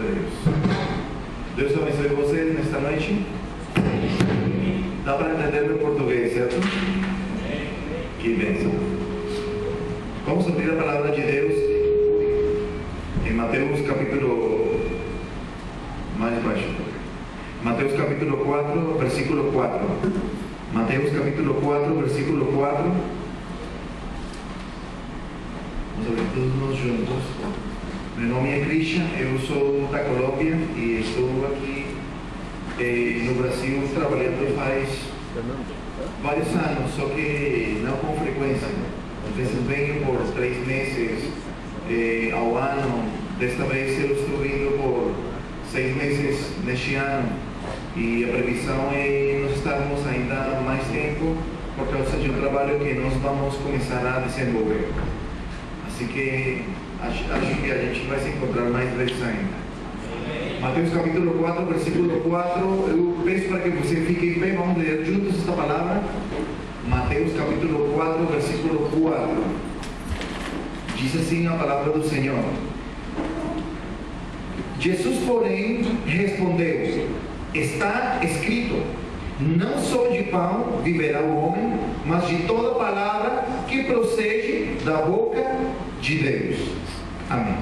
Deus. Deus abençoe vocês nesta noite. Dá para entender meu português, certo? Que bênção. Vamos abrir a palavra de Deus em Mateus capítulo mais baixo. Mateus capítulo 4, versículo 4. Mateus capítulo 4, versículo 4. Vamos abrir todos nós juntos. Meu nome é Christian, eu sou da Colômbia e estou aqui no Brasil trabalhando faz vários anos, só que não com frequência. Às vezes venho por 3 meses ao ano. Desta vez eu estou vindo por 6 meses neste ano e a previsão é nós estarmos ainda mais tempo por causa de um trabalho que nós vamos começar a desenvolver. Assim que acho que a gente vai se encontrar mais vezes ainda. Mateus capítulo 4, versículo 4. Eu peço para que você fique em pé. Vamos ler juntos esta palavra. Mateus capítulo 4, versículo 4. Diz assim a palavra do Senhor. Jesus, porém, respondeu: está escrito, não só de pão viverá o homem, mas de toda palavra que procede da boca de Deus. Amém.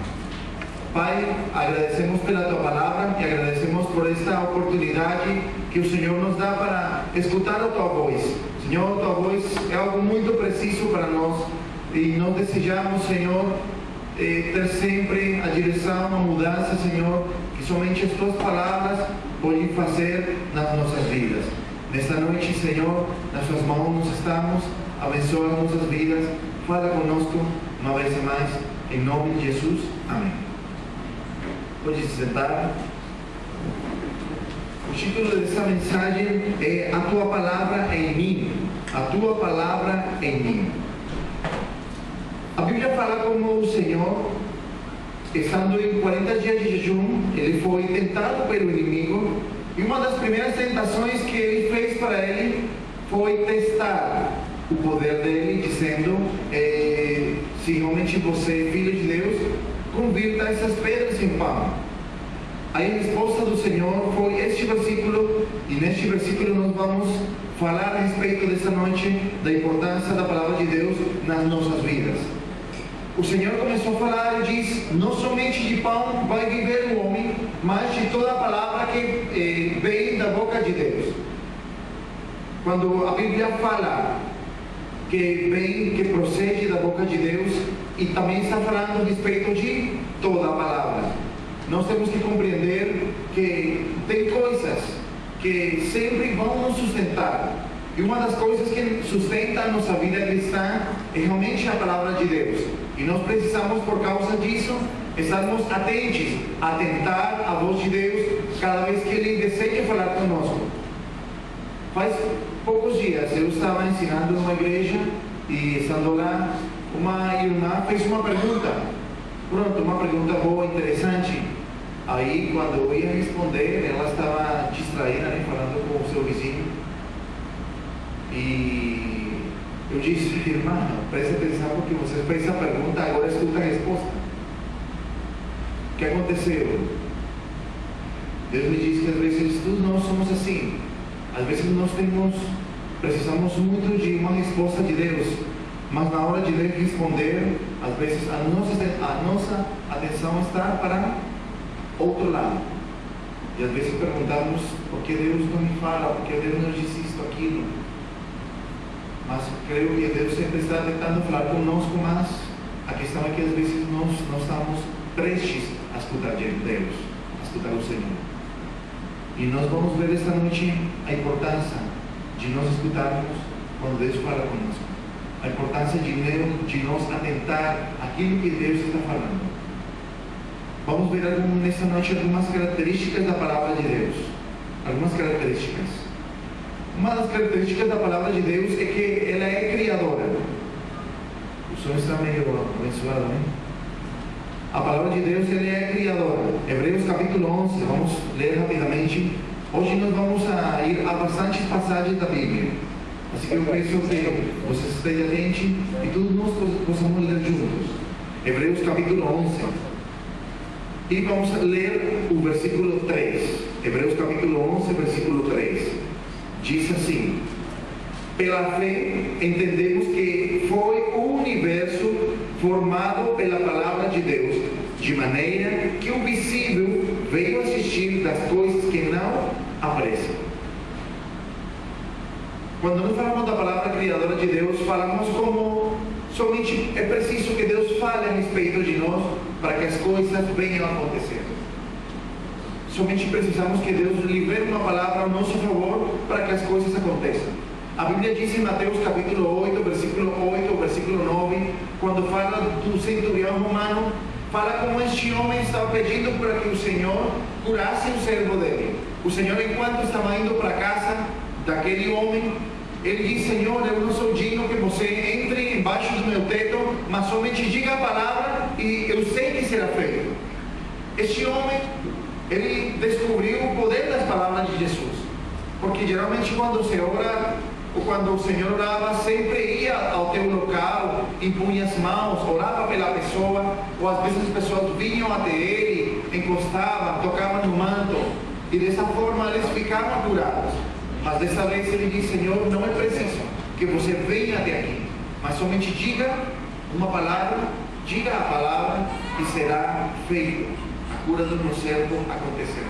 Pai, agradecemos pela Tua palavra e agradecemos por esta oportunidade que o Senhor nos dá para escutar a Tua voz. Senhor, Tua voz é algo muito preciso para nós e nós desejamos, Senhor, ter sempre a direção, a mudança, Senhor, que somente as Tuas palavras podem fazer nas nossas vidas. Nesta noite, Senhor, nas Suas mãos nós estamos, abençoa nossas vidas, fala conosco uma vez mais, em nome de Jesus. Amém. Pode se sentar. O título dessa mensagem é A Tua Palavra em Mim. A Tua Palavra em Mim. A Bíblia fala como o Senhor, estando em 40 dias de jejum, ele foi tentado pelo inimigo, e uma das primeiras tentações que ele fez para ele foi testar o poder dele, dizendo: se realmente você é filho de Deus, convirta essas pedras em pão. A resposta do Senhor foi este versículo, e neste versículo nós vamos falar a respeito dessa noite da importância da palavra de Deus nas nossas vidas. O Senhor começou a falar e diz: não somente de pão vai viver o homem, mas de toda a palavra que vem da boca de Deus. Quando a Bíblia fala que procede da boca de Deus, e também está falando a respeito de toda a palavra, nós temos que compreender que tem coisas que sempre vão nos sustentar. E uma das coisas que sustenta a nossa vida cristã é realmente a palavra de Deus. E nós precisamos, por causa disso, estarmos atentos a atentar a voz de Deus cada vez que Ele deseja falar conosco. Faz poucos dias eu estava ensinando numa igreja e, estando lá, uma irmã fez uma pergunta. Pronto, uma pergunta boa, interessante. Aí, quando eu ia responder, ela estava distraída, né, falando com o seu vizinho. E eu disse: irmã, preste atenção porque você fez a pergunta, agora escuta a resposta. O que aconteceu? Deus me disse que às vezes todos nós somos assim. Às vezes nós precisamos muito de uma resposta de Deus, mas na hora de responder, às vezes a nossa atenção está para outro lado. E às vezes perguntamos: por que Deus não me fala? Por que Deus não disse isto, aquilo? Mas creio que Deus sempre está tentando falar conosco, mas a questão é que às vezes nós não estamos prestes a escutar de Deus, a escutar o Senhor. E nós vamos ver esta noite a importância de nós escutarmos quando Deus fala conosco. A importância de nós atentar aquilo que Deus está falando. Vamos ver nesta noite algumas características da palavra de Deus. Algumas características. Uma das características da palavra de Deus é que ela é criadora. O som está meio abençoado, né? A palavra de Deus, ela é criadora. Hebreus capítulo 11, vamos ler rapidamente. Hoje nós vamos ir a bastantes passagens da Bíblia. Assim que eu peço que vocês estejam atentos e todos nós possamos ler juntos. Hebreus capítulo 11. E vamos ler o versículo 3, Hebreus capítulo 11, versículo 3. Diz assim: pela fé entendemos que foi o universo formado pela palavra de Deus, de maneira que o visível veio assistir das coisas que não aparecem. Quando nós falamos da palavra criadora de Deus, falamos como somente é preciso que Deus fale a respeito de nós para que as coisas venham a acontecer. Somente precisamos que Deus libere uma palavra a nosso favor para que as coisas aconteçam. A Bíblia diz em Mateus capítulo 8, versículo 8, versículo 9, quando fala do centurião romano, fala como este homem estava pedindo para que o Senhor curasse o servo dele. O Senhor, enquanto estava indo para a casa daquele homem, ele diz: Senhor, eu não sou digno que você entre embaixo do meu teto, mas somente diga a palavra e eu sei que será feito. Este homem, ele descobriu o poder das palavras de Jesus, porque geralmente quando se ora, ou quando o Senhor orava, sempre ia ao teu local, impunha as mãos, orava pela pessoa, ou às vezes as pessoas vinham até ele, encostavam, tocavam no manto, e dessa forma eles ficavam curados. Mas dessa vez ele diz: Senhor, não é preciso que você venha até aqui, mas somente diga uma palavra, diga a palavra e será feito. A cura do meu servo acontecerá.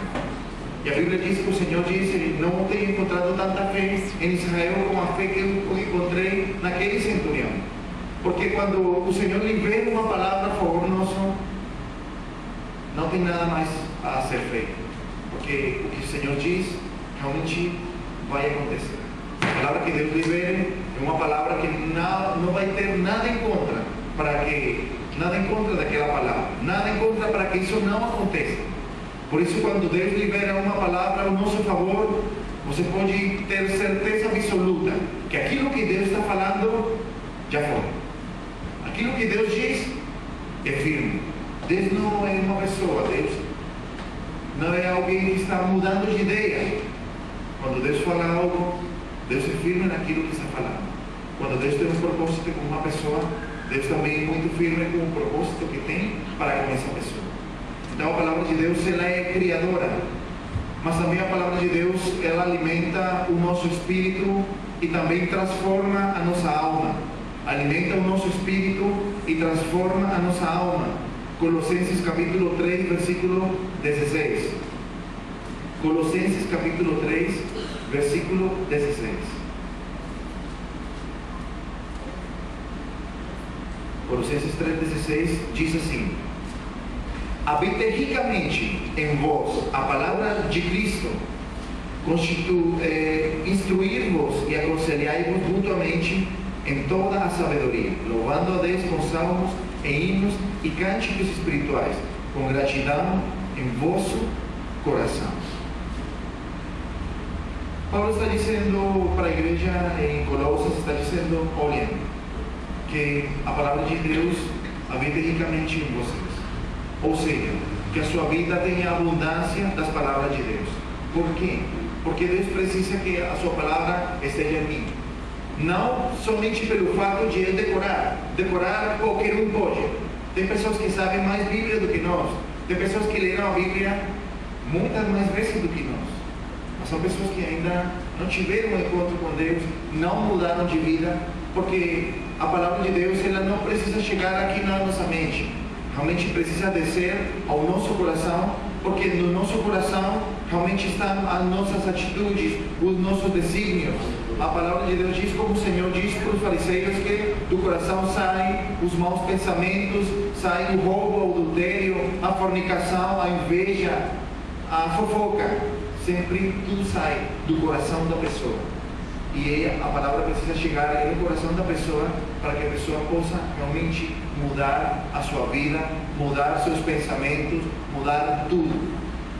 E a Bíblia diz que o Senhor disse: não tenho encontrado tanta fé em Israel como a fé que eu encontrei naquele centurião. Porque quando o Senhor libera uma palavra a favor nosso, não tem nada mais a ser feito, porque o que o Senhor diz realmente vai acontecer. A palavra que Deus libere é uma palavra que não vai ter nada em contra, nada em contra daquela palavra, nada em contra para que isso não aconteça. Por isso, quando Deus libera uma palavra ao nosso favor, você pode ter certeza absoluta que aquilo que Deus está falando já foi. Aquilo que Deus diz é firme. Deus não é uma pessoa, Deus não é alguém que está mudando de ideia. Quando Deus fala algo, Deus é firme naquilo que está falando. Quando Deus tem um propósito com uma pessoa, Deus também é muito firme com o propósito que tem para com essa pessoa. Então a palavra de Deus, ela é criadora, mas também a palavra de Deus, ela alimenta o nosso espírito e também transforma a nossa alma. Alimenta o nosso espírito e transforma a nossa alma. Colossenses capítulo 3, versículo 16. Colossenses capítulo 3, versículo 16. Colossenses 3,16 diz assim: habite ricamente em vós a palavra de Cristo, instruir-vos e aconselhai-vos mutuamente em toda a sabedoria, louvando a Deus com salmos e hinos e cânticos espirituais, com gratidão em vosso coração. Paulo está dizendo para a igreja em Colossos, está dizendo: olhem, que a palavra de Deus habite ricamente em vocês. Ou seja, que a sua vida tenha abundância das palavras de Deus. Por quê? Porque Deus precisa que a sua palavra esteja em mim. Não somente pelo fato de eu decorar qualquer um pode. Tem pessoas que sabem mais Bíblia do que nós. Tem pessoas que leram a Bíblia muitas mais vezes do que nós. Mas são pessoas que ainda não tiveram um encontro com Deus, não mudaram de vida, porque a palavra de Deus, ela não precisa chegar aqui na nossa mente. Realmente precisa descer ao nosso coração, porque no nosso coração realmente estão as nossas atitudes, os nossos desígnios. A palavra de Deus diz, como o Senhor diz para os fariseus, que do coração saem os maus pensamentos, saem o roubo, o adultério, a fornicação, a inveja, a fofoca. Sempre tudo sai do coração da pessoa. E a palavra precisa chegar no coração da pessoa para que a pessoa possa realmente mudar a sua vida, mudar seus pensamentos, mudar tudo.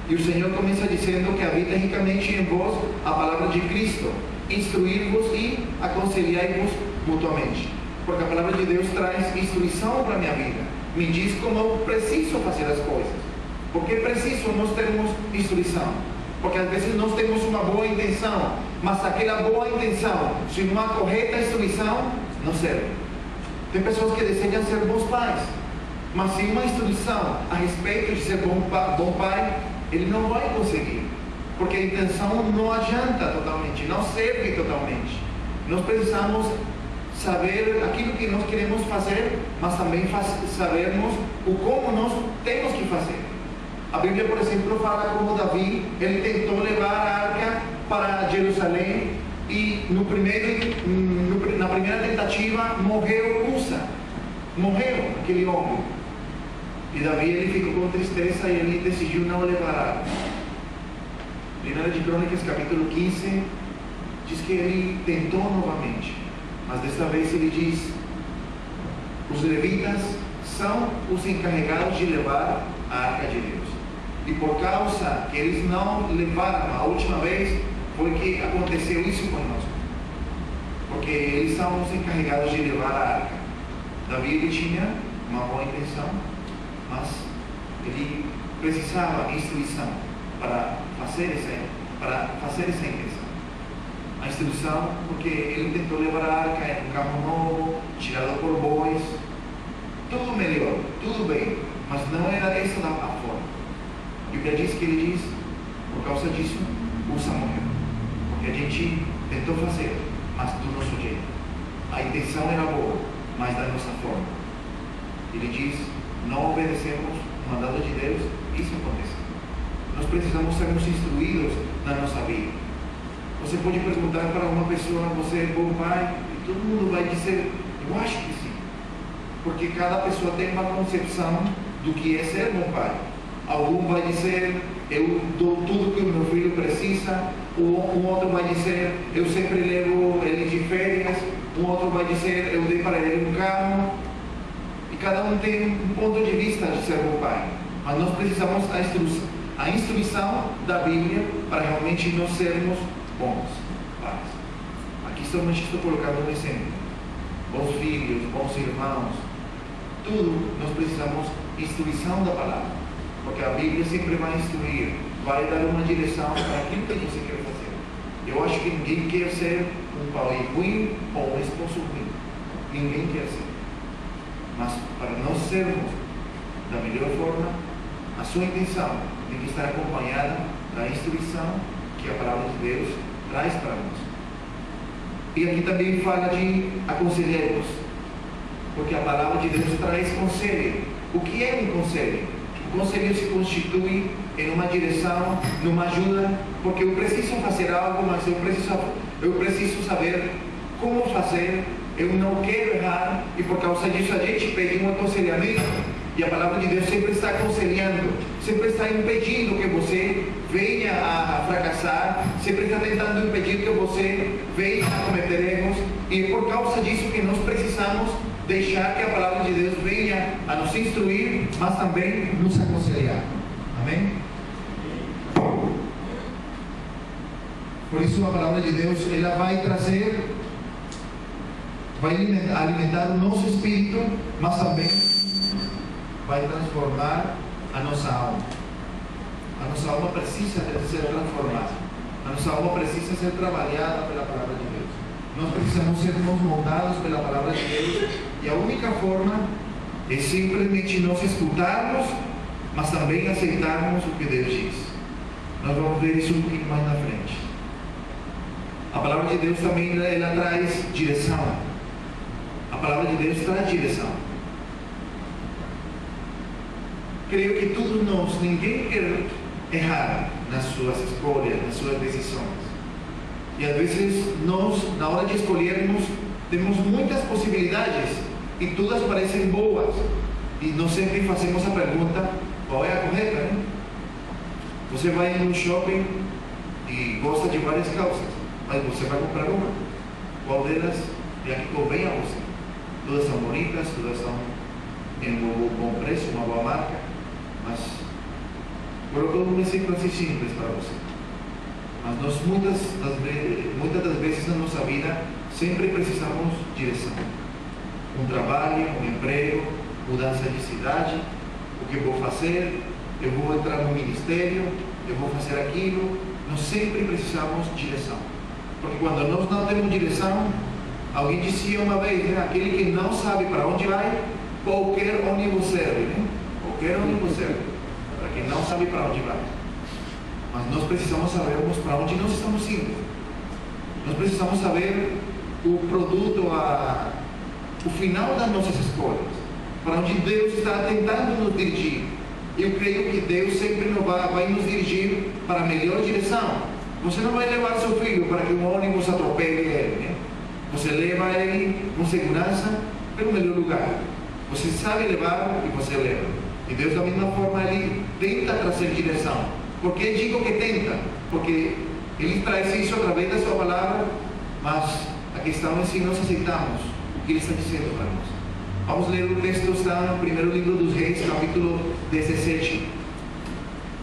E o Senhor começa dizendo que habita ricamente em vós a palavra de Cristo, instruir-vos e aconselhar-vos mutuamente. Porque a palavra de Deus traz instrução para a minha vida, me diz como eu preciso fazer as coisas. Porque é preciso nós termos instrução. Porque às vezes nós temos uma boa intenção, mas aquela boa intenção, se não há correta instrução, não serve. Tem pessoas que desejam ser bons pais, Mas sem uma instrução a respeito de ser bom pai, ele não vai conseguir. Porque a intenção não adianta totalmente, não serve totalmente. Nós precisamos saber aquilo que nós queremos fazer, mas também sabermos o como nós temos que fazer. A Bíblia, por exemplo, fala como Davi, ele tentou levar a arca para Jerusalém e na primeira tentativa morreu Uza, morreu aquele homem. E Davi ele ficou com tristeza e ele decidiu não levar a arca. Primeira de Crônicas, capítulo 15, diz que ele tentou novamente, mas desta vez ele diz: os levitas são os encarregados de levar a arca de Deus. E por causa que eles não levaram a última vez, foi que aconteceu isso conosco. Porque eles são os encarregados de levar a arca. Davi ele tinha uma boa intenção, mas ele precisava de instrução para fazer essa intenção. A instrução, porque ele tentou levar a arca em um carro novo, tirado por bois, tudo melhor, tudo bem, mas não era essa a forma. E o que diz que ele diz, por causa disso, Uza morreu. Porque a gente tentou fazer, mas do nosso jeito. A intenção era boa, mas da nossa forma. Ele diz: não obedecemos o mandado de Deus, isso acontece. Nós precisamos sermos instruídos na nossa vida. Você pode perguntar para uma pessoa: você é bom pai? E todo mundo vai dizer: eu acho que sim. Porque cada pessoa tem uma concepção do que é ser bom pai. Algum vai dizer: eu dou tudo que o meu filho precisa. Um outro vai dizer: eu sempre levo ele de férias. Um outro vai dizer: eu dei para ele um carro. E cada um tem um ponto de vista de ser bom pai. Mas nós precisamos a instrução da Bíblia para realmente nós sermos bons pais. Aqui estou colocando um exemplo. Bons filhos, bons irmãos. Tudo nós precisamos instrução da palavra. Porque a Bíblia sempre vai instruir, vai dar uma direção para aquilo que você quer fazer. Eu acho que ninguém quer ser um pai ruim ou um esposo ruim. Ninguém quer ser. Mas para nós sermos da melhor forma, a sua intenção tem que estar acompanhada da instrução que a palavra de Deus traz para nós. E aqui também fala de aconselheiros, porque a palavra de Deus traz conselho. O que é um conselho? O conselho se constitui em uma direção, numa ajuda, porque eu preciso fazer algo, mas eu preciso saber como fazer. Eu não quero errar, e por causa disso a gente pede um aconselhamento. E a palavra de Deus sempre está aconselhando, sempre está impedindo que você venha a fracassar, sempre está tentando impedir que você venha a cometer erros. E é por causa disso que nós precisamos deixar que a palavra de Deus venha a nos instruir, mas também nos aconselhar. Amém? Por isso a palavra de Deus, ela vai trazer, vai alimentar o nosso espírito, mas também vai transformar a nossa alma. A nossa alma precisa ser transformada. A nossa alma precisa ser trabalhada pela palavra de Deus. Nós precisamos ser moldados pela palavra de Deus. E a única forma é simplesmente nós escutarmos, mas também aceitarmos o que Deus diz. Nós vamos ver isso um pouquinho mais na frente. A palavra de Deus também ela traz direção. A palavra de Deus traz direção. Creio que todos nós, ninguém quer errar nas suas escolhas, nas suas decisões. E às vezes nós, na hora de escolhermos, temos muitas possibilidades e todas parecem boas. E nós sempre fazemos a pergunta: qual é a correta, né? Você vai no shopping e gosta de várias calças, mas você vai comprar uma. Qual delas é a que convém a você? Todas são bonitas, todas são em um bom preço, uma boa marca, mas coloco um exemplo assim simples para você. Mas nós muitas das vezes na nossa vida sempre precisamos de direção. Um trabalho, um emprego, mudança de cidade, o que eu vou fazer, eu vou entrar no ministério, eu vou fazer aquilo. Nós sempre precisamos de direção. Porque quando nós não temos direção, alguém dizia uma vez, né? Aquele que não sabe para onde vai, qualquer ônibus serve, né? Qualquer ônibus serve, para quem não sabe para onde vai. Mas nós precisamos sabermos para onde nós estamos indo. Nós precisamos saber o produto, o final das nossas escolhas, para onde Deus está tentando nos dirigir. Eu creio que Deus sempre vai nos dirigir para a melhor direção. Você não vai levar seu filho para que um ônibus atropele ele, né? Você leva ele com segurança para o melhor lugar. Você sabe levar e você leva. E Deus, da mesma forma, Ele tenta trazer direção. Por que digo que tenta? Porque Ele traz isso através da sua palavra, mas a questão é se nós aceitamos o que Ele está dizendo para nós. Vamos ler o texto, está no primeiro livro dos Reis, capítulo 17.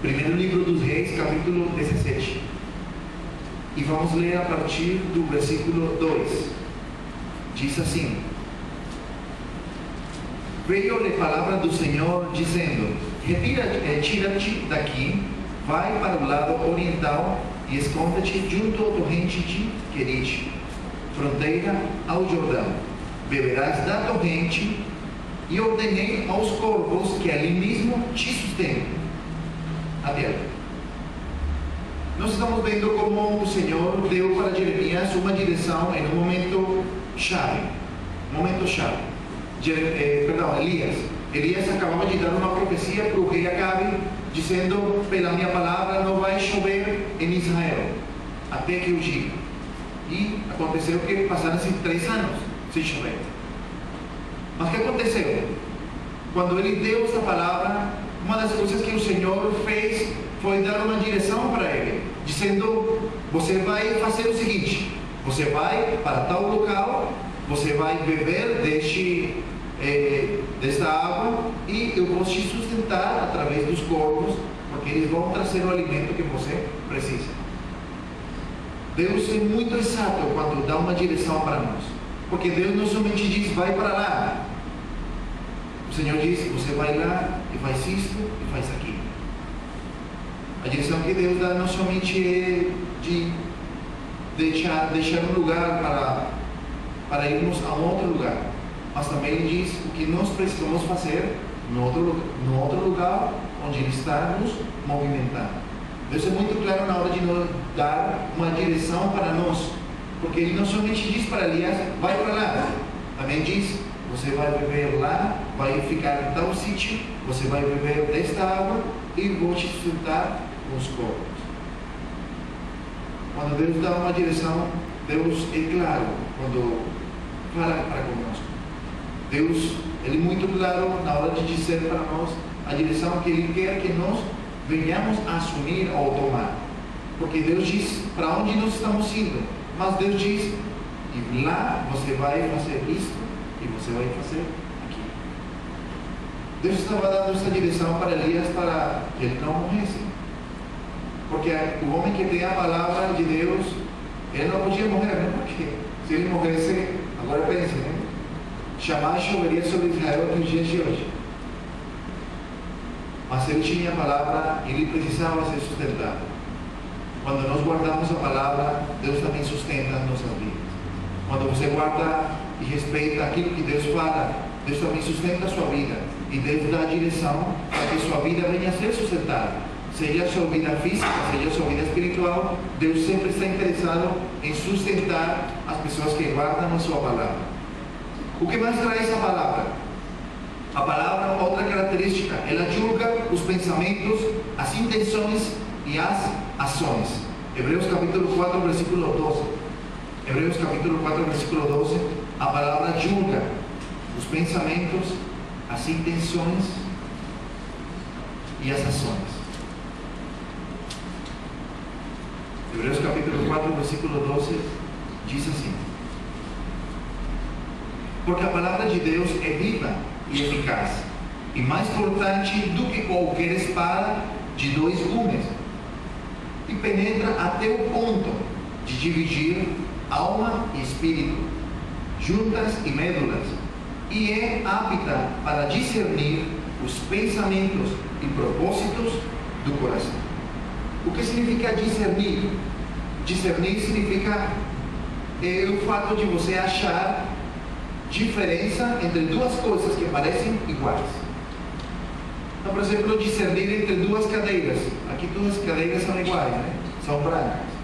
Primeiro livro dos Reis, capítulo 17. E vamos ler a partir do versículo 2. Diz assim: Veio-lhe palavra do Senhor, dizendo: Retira-te daqui, vai para o lado oriental e esconda-te junto ao torrente de Querite, fronteira ao Jordão. Beberás da torrente, e ordenei aos corvos que ali mesmo te sustentem. Adiante. Nós estamos vendo como o Senhor deu para Jeremias uma direção em um momento chave. Elias acabava de dar uma profecia para o rei Acabe, dizendo: pela minha palavra não vai chover em Israel, até que eu diga. E aconteceu que passaram-se 3 anos sem chover. Mas o que aconteceu? Quando ele deu essa palavra, uma das coisas que o Senhor fez foi dar uma direção para ele, dizendo: você vai fazer o seguinte, você vai para tal local, você vai beber desta água, e eu vou te sustentar através dos corvos, porque eles vão trazer o alimento que você precisa. Deus é muito exato quando dá uma direção para nós, porque Deus não somente diz: vai para lá. O Senhor diz: você vai lá e faz isto e faz aquilo. A direção que Deus dá não somente é de deixar um lugar para irmos a um outro lugar, mas também Ele diz o que nós precisamos fazer no outro lugar onde Ele está nos movimentando. Deus é muito claro na hora de nos dar uma direção para nós, porque Ele não somente diz para Elias: vai para lá, também diz: você vai beber lá, vai ficar em tal sítio, você vai beber desta água e vou te sustentar com os corvos. Quando Deus dá uma direção, Deus é claro quando fala para conosco. Deus, Ele é muito claro na hora de dizer para nós a direção que Ele quer que nós venhamos a assumir ou tomar. Porque Deus diz para onde nós estamos indo, mas Deus diz: e lá você vai fazer isto e você vai fazer aqui. Deus estava dando essa direção para Elias para que ele não morresse, porque o homem que tem a palavra de Deus, ele não podia morrer, né? Porque se ele morresse, agora pense, né? Jamais choveria sobre Israel nos dias de hoje. Mas ele tinha a palavra e ele precisava ser sustentado. Quando nós guardamos a palavra, Deus também sustenta as nossas vidas. Quando você guarda e respeita aquilo que Deus fala, Deus também sustenta a sua vida. E Deus dá a direção para que sua vida venha a ser sustentada. Seja a sua vida física, seja a sua vida espiritual, Deus sempre está interessado em sustentar as pessoas que guardam a sua palavra. O que mais traz a palavra? A palavra, outra característica, ela julga os pensamentos, as intenções e as ações. Hebreus capítulo 4, versículo 12. Hebreus capítulo 4, versículo 12. A palavra julga os pensamentos, as intenções e as ações. Hebreus capítulo 4, versículo 12 diz assim: porque a palavra de Deus é viva e eficaz, e mais cortante do que qualquer espada de 2 gumes, e penetra até o ponto de dividir alma e espírito, juntas e médulas, e é apta para discernir os pensamentos e propósitos do coração. O que significa discernir? Discernir significa o fato de você achar, diferença entre duas coisas que parecem iguais. Então, por exemplo, discernir entre duas cadeiras. Aqui duas cadeiras são iguais, né? São brancas.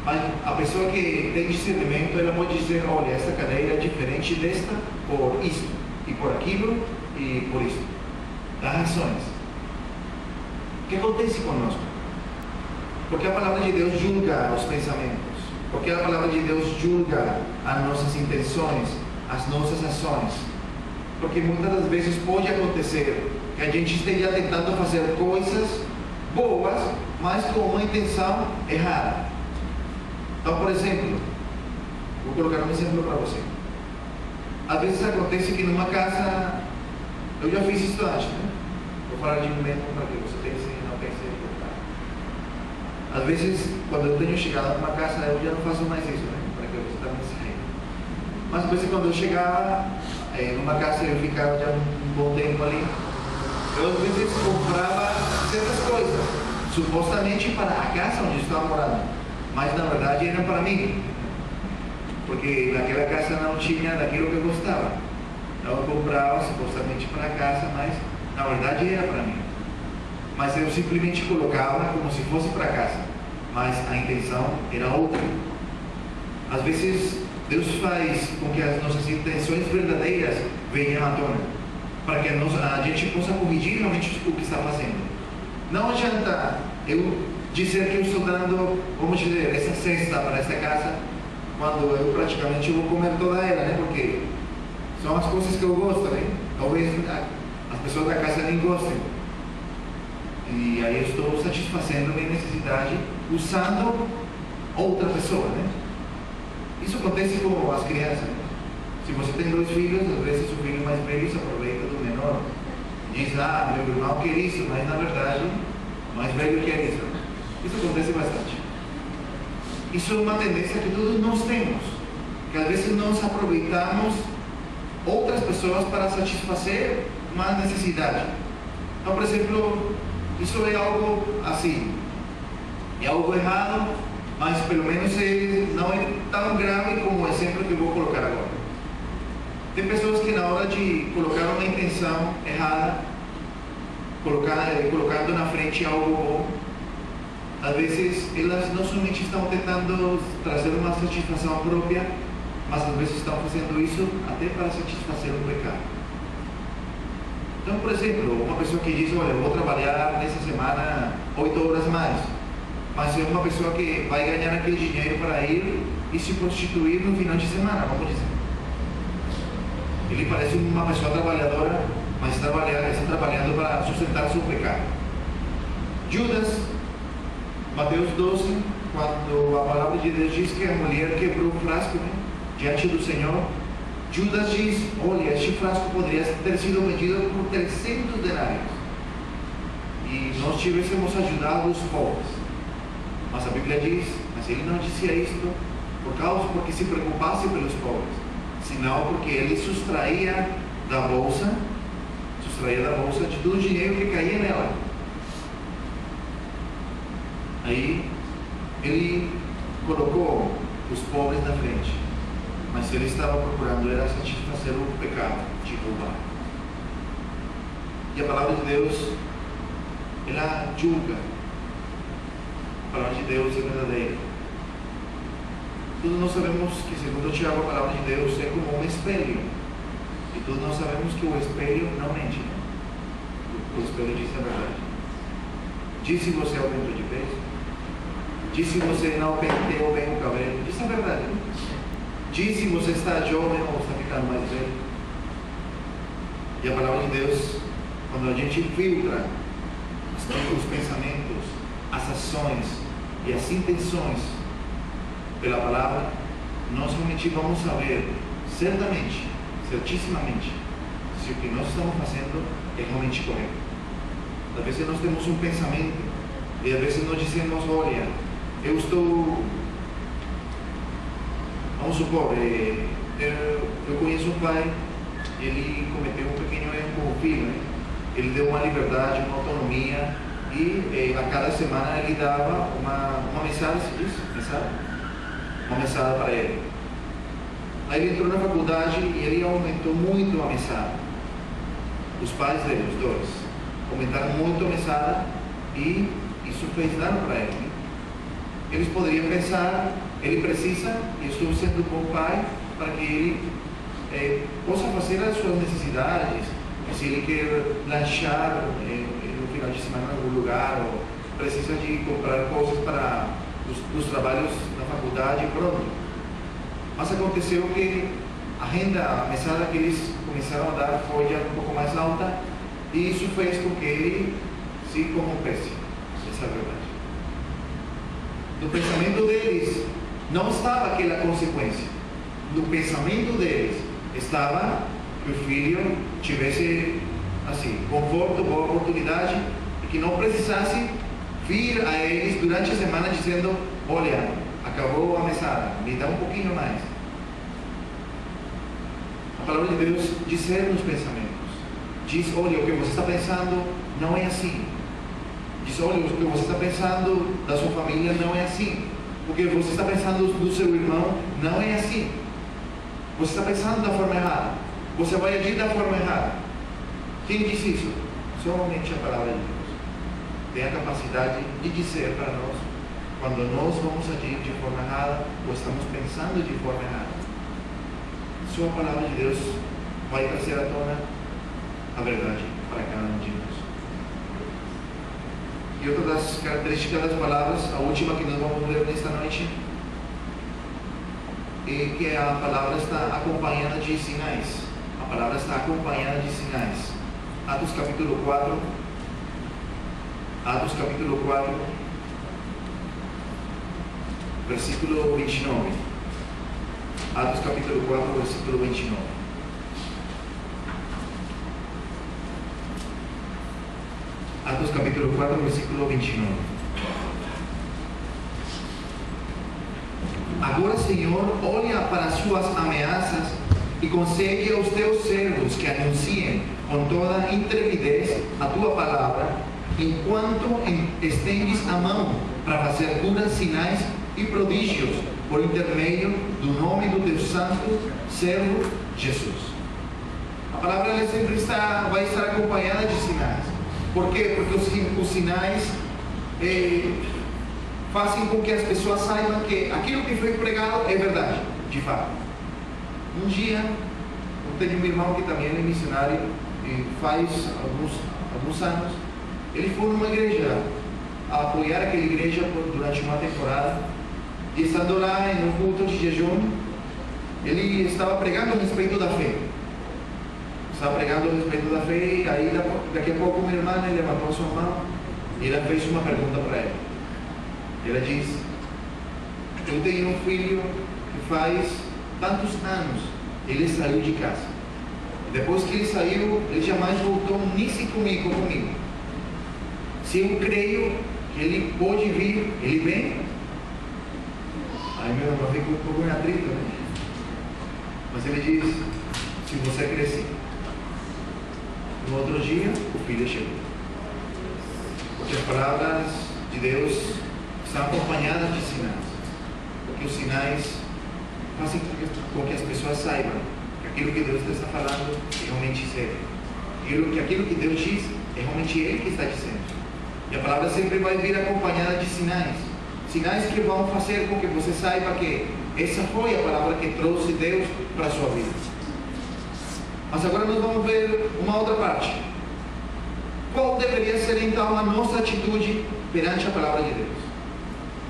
Mas a pessoa que tem discernimento, ela pode dizer, olha, esta cadeira é diferente desta por isto, e por aquilo, e por isto. Dá razões. O que acontece conosco? Porque a palavra de Deus julga os pensamentos. Porque a palavra de Deus julga as nossas intenções, as nossas ações. Porque muitas das vezes pode acontecer que a gente esteja tentando fazer coisas boas, mas com uma intenção errada. Então, por exemplo, vou colocar um exemplo para você. Às vezes acontece que numa casa, eu já fiz isso antes, né? Vou falar de mim mesmo para que você pense, não pense em colocar. Às vezes, quando eu tenho chegado numa casa, eu já não faço mais isso, né? Para que você também saia. Mas às vezes, quando eu chegava numa casa, eu ficava já um bom tempo ali. Eu às vezes comprava certas coisas, supostamente para a casa onde eu estava morando, mas na verdade era para mim, porque naquela casa não tinha daquilo que eu gostava. Então eu comprava supostamente para a casa, mas na verdade era para mim. Mas eu simplesmente colocava como se fosse para casa, mas a intenção era outra. Às vezes Deus faz com que as nossas intenções verdadeiras venham à tona, para que a gente possa corrigir realmente o que está fazendo. Não adianta eu dizer que eu estou dando, vamos dizer, essa cesta para essa casa, quando eu praticamente vou comer toda ela, né? Porque são as coisas que eu gosto, né? Talvez as pessoas da casa nem gostem. E aí eu estou satisfazendo a minha necessidade usando outra pessoa, né? Isso acontece com as crianças, né? Se você tem 2 filhos, às vezes o filho mais velho se aproveita do menor. Diz, meu irmão quer isso, mas na verdade o mais velho quer isso. Isso acontece bastante. Isso é uma tendência que todos nós temos, que às vezes nós aproveitamos outras pessoas para satisfazer uma necessidade. Então, por exemplo, isso é algo assim, é algo errado, mas pelo menos não é tão grave como o exemplo que eu vou colocar agora. Tem pessoas que na hora de colocar uma intenção errada, colocando na frente algo bom, às vezes elas não somente estão tentando trazer uma satisfação própria, mas às vezes estão fazendo isso até para satisfazer o pecado. Então, por exemplo, uma pessoa que diz, olha, eu vou trabalhar nessa semana 8 horas mais, mas é uma pessoa que vai ganhar aquele dinheiro para ir e se prostituir no final de semana, vamos dizer. Ele parece uma pessoa trabalhadora, mas está trabalhando para sustentar seu pecado. Judas, Mateus 12, quando a palavra de Deus diz que a mulher quebrou o frasco, né, diante do Senhor, Judas diz, olha, este frasco poderia ter sido vendido por 300 denários e nós tivéssemos ajudado os pobres. Mas a Bíblia diz, mas ele não dizia isto porque se preocupasse pelos pobres, senão porque ele sustraía da bolsa de todo o dinheiro que caía nela. Aí ele colocou os pobres na frente, mas ele estava procurando era satisfazer o pecado de roubar. E a palavra de Deus, ela julga. A palavra de Deus é verdadeira. Todos nós sabemos que, segundo Tiago, a palavra de Deus é como um espelho. E todos nós sabemos que o espelho não mente. O espelho diz a verdade. Diz se você aumentou de peso. Diz se você não penteou bem o cabelo. Diz a verdade. Diz se você está jovem ou está ficando mais velho. E a palavra de Deus, quando a gente filtra os pensamentos, as ações e as intenções pela palavra, nós realmente vamos saber, certamente, certissimamente, se o que nós estamos fazendo é realmente correto. Às vezes nós temos um pensamento e às vezes nós dizemos, olha, eu estou, vamos supor, eu conheço um pai, ele cometeu um pequeno erro com o filho, né? Ele deu uma liberdade, uma autonomia e a cada semana ele dava uma mesada, se diz? Mesada? Uma mesada para ele. Aí ele entrou na faculdade e ele aumentou muito a mesada. Os pais dele, os dois, aumentaram muito a mesada e isso fez dano para ele. Eles poderiam pensar, ele precisa, e eu estou sendo um bom pai, para que ele possa fazer as suas necessidades. Se ele quer lanchar no final de semana em algum lugar, ou precisa de comprar coisas para os trabalhos na faculdade, pronto. Mas aconteceu que a renda, a mesada que eles começaram a dar foi já um pouco mais alta, e isso fez com que ele se corrompesse. Essa é a verdade. No pensamento deles não estava aquela consequência. No pensamento deles estava que o filho tivesse assim, conforto, boa oportunidade, e que não precisasse vir a eles durante a semana dizendo: olha, acabou a mesada, me dá um pouquinho mais. A palavra de Deus discerne os pensamentos. Diz: olha, o que você está pensando não é assim. Diz: olha, o que você está pensando da sua família não é assim. O que você está pensando do seu irmão não é assim. Você está pensando da forma errada. Você vai agir da forma errada. Quem diz isso? Somente a palavra de Deus. Tem a capacidade de dizer para nós quando nós vamos agir de forma errada ou estamos pensando de forma errada. Só a palavra de Deus vai trazer à tona a verdade para cada um de nós. E outra das características das palavras, a última que nós vamos ler nesta noite, é que a palavra está acompanhada de sinais. A palavra está acompanhada de sinais. Atos capítulo 4. Atos capítulo 4, versículo 29. Atos capítulo 4, versículo 29. Atos capítulo 4, versículo 29. Agora, Senhor, olha para as suas ameaças e concede aos teus servos que anunciem com toda intrepidez a tua palavra, enquanto estendes a mão para fazer curas, sinais e prodígios por intermédio do nome do teu santo servo Jesus. A palavra ela sempre vai estar acompanhada de sinais. Por quê? Porque os sinais fazem com que as pessoas saibam que aquilo que foi pregado é verdade, de fato. Um dia, eu tenho um irmão que também é missionário e faz alguns anos. Ele foi numa igreja a apoiar aquela igreja durante uma temporada, e estando lá em um culto de jejum, ele estava pregando a respeito da fé. Estava pregando a respeito da fé, e aí daqui a pouco uma irmã levantou sua mão e ela fez uma pergunta para ele. Ela disse: eu tenho um filho que faz tantos anos ele saiu de casa. E depois que ele saiu, ele jamais voltou nem se comunicou comigo. Se eu creio que ele pode vir, ele vem. Aí meu irmão ficou um pouco em atrito, né? Mas ele diz: se você crescer. No outro dia, o filho chegou. Porque as palavras de Deus estão acompanhadas de sinais. Porque os sinais fazem com que as pessoas saibam que aquilo que Deus está falando é realmente sério. Aquilo que Deus diz é realmente Ele que está dizendo. E a palavra sempre vai vir acompanhada de sinais. Sinais que vão fazer com que você saiba que essa foi a palavra que trouxe Deus para a sua vida. Mas agora nós vamos ver uma outra parte. Qual deveria ser então a nossa atitude perante a palavra de Deus?